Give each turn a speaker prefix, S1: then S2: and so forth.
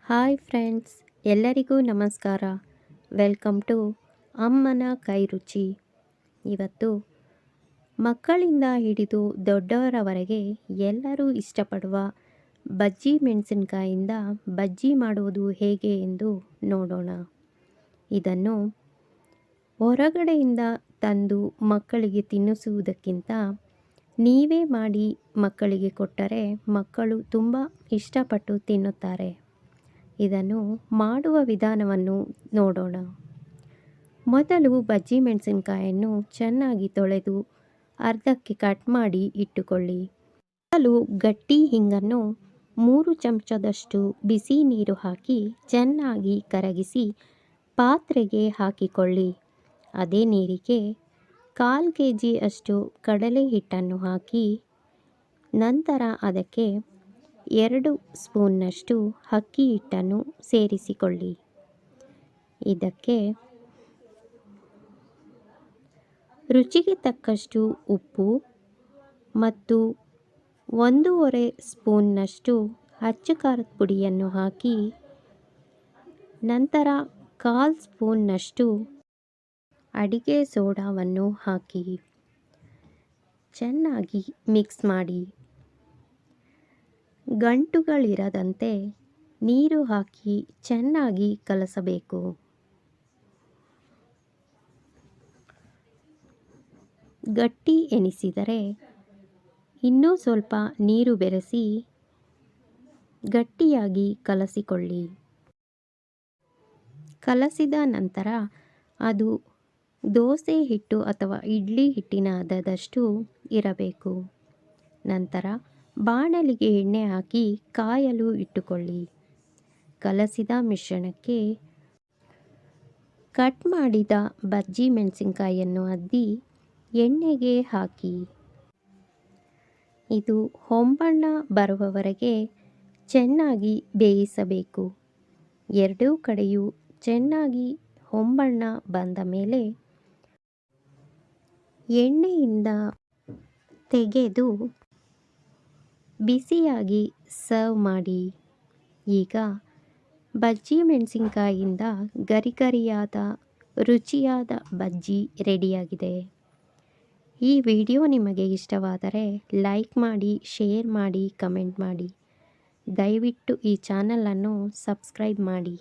S1: Hi friends, ಎಲ್ಲರಿಗೂ ನಮಸ್ಕಾರ. Welcome to ಅಮ್ಮನ ಕೈ ರುಚಿ. ಇವತ್ತು ಮಕ್ಕಳಿಂದ ಹಿಡಿದು ದೊಡ್ಡವರವರೆಗೆ ಎಲ್ಲರೂ ಇಷ್ಟಪಡುವ ಬಜ್ಜಿ ಮೆಣಸಿನಕಾಯಿಂದ ಬಜ್ಜಿ ಮಾಡುವುದು ಹೇಗೆ ಎಂದು ನೋಡೋಣ. ಇದನ್ನು ಹೊರಗಡೆಯಿಂದ ತಂದು ಮಕ್ಕಳಿಗೆ ತಿನ್ನಿಸುವುದಕ್ಕಿಂತ ನೀವೇ ಮಾಡಿ ಮಕ್ಕಳಿಗೆ ಕೊಟ್ಟರೆ ಮಕ್ಕಳು ತುಂಬ ಇಷ್ಟಪಟ್ಟು ತಿನ್ನುತ್ತಾರೆ. ಇದನ್ನು ಮಾಡುವ ವಿಧಾನವನ್ನು ನೋಡೋಣ. ಮೊದಲು ಬಜ್ಜಿ ಮೆಣಸಿನಕಾಯನ್ನು ಚೆನ್ನಾಗಿ ತೊಳೆದು ಅರ್ಧಕ್ಕೆ ಕಟ್ ಮಾಡಿ ಇಟ್ಟುಕೊಳ್ಳಿ. ಮೊದಲು ಗಟ್ಟಿ ಹಿಂಗನ್ನು 3 ಚಮಚದಷ್ಟು ಬಿಸಿ ನೀರು ಹಾಕಿ ಚೆನ್ನಾಗಿ ಕರಗಿಸಿ ಪಾತ್ರೆಗೆ ಹಾಕಿಕೊಳ್ಳಿ. ಅದೇ ನೀರಿಗೆ 1/4 kg ಅಷ್ಟು ಕಡಲೆ ಹಿಟ್ಟನ್ನು ಹಾಕಿ ನಂತರ ಅದಕ್ಕೆ 2 ಸ್ಪೂನ್ನಷ್ಟು ಅಕ್ಕಿ ಹಿಟ್ಟನ್ನು ಸೇರಿಸಿಕೊಳ್ಳಿ. ಇದಕ್ಕೆ ರುಚಿಗೆ ತಕ್ಕಷ್ಟು ಉಪ್ಪು ಮತ್ತು 1/2 ಸ್ಪೂನ್ನಷ್ಟು ಅಚ್ಚ ಖಾರದ ಪುಡಿಯನ್ನು ಹಾಕಿ ನಂತರ 1/4 ಸ್ಪೂನ್ನಷ್ಟು ಅಡಿಗೆ ಸೋಡಾವನ್ನು ಹಾಕಿ ಚೆನ್ನಾಗಿ ಮಿಕ್ಸ್ ಮಾಡಿ. ಗಂಟುಗಳಿರದಂತೆ ನೀರು ಹಾಕಿ ಚೆನ್ನಾಗಿ ಕಲಸಬೇಕು. ಗಟ್ಟಿ ಎನಿಸಿದರೆ ಇನ್ನೂ ಸ್ವಲ್ಪ ನೀರು ಬೆರೆಸಿ ಗಟ್ಟಿಯಾಗಿ ಕಲಸಿಕೊಳ್ಳಿ. ಕಲಸಿದ ನಂತರ ಅದು ದೋಸೆ ಹಿಟ್ಟು ಅಥವಾ ಇಡ್ಲಿ ಹಿಟ್ಟಿನ ಹದದಷ್ಟು ಇರಬೇಕು. ನಂತರ ಬಾಣಲಿಗೆ ಎಣ್ಣೆ ಹಾಕಿ ಕಾಯಲು ಇಟ್ಟುಕೊಳ್ಳಿ. ಕಲಸಿದ ಮಿಶ್ರಣಕ್ಕೆ ಕಟ್ ಮಾಡಿದ ಬಜ್ಜಿ ಮೆಣಸಿನಕಾಯನ್ನು ಅದ್ದಿ ಎಣ್ಣೆಗೆ ಹಾಕಿ. ಇದು ಹೊಂಬಣ್ಣ ಬರುವವರೆಗೆ ಚೆನ್ನಾಗಿ ಬೇಯಿಸಬೇಕು. ಎರಡೂ ಕಡೆಯೂ ಚೆನ್ನಾಗಿ ಹೊಂಬಣ್ಣ ಬಂದ ಮೇಲೆ ಎಣ್ಣೆಯಿಂದ ತೆಗೆದು ಬಿಸಿಯಾಗಿ ಸರ್ವ್ ಮಾಡಿ. ಈಗ ಬಜ್ಜಿ ಮೆಣಸಿನಕಾಯಿಂದ ಗರಿಗರಿಯಾದ ರುಚಿಯಾದ ಬಜ್ಜಿ ರೆಡಿಯಾಗಿದೆ. ಈ ವಿಡಿಯೋ ನಿಮಗೆ ಇಷ್ಟವಾದರೆ ಲೈಕ್ ಮಾಡಿ, ಶೇರ್ ಮಾಡಿ, ಕಮೆಂಟ್ ಮಾಡಿ. ದಯವಿಟ್ಟು ಈ ಚಾನಲನ್ನು ಸಬ್ಸ್ಕ್ರೈಬ್ ಮಾಡಿ.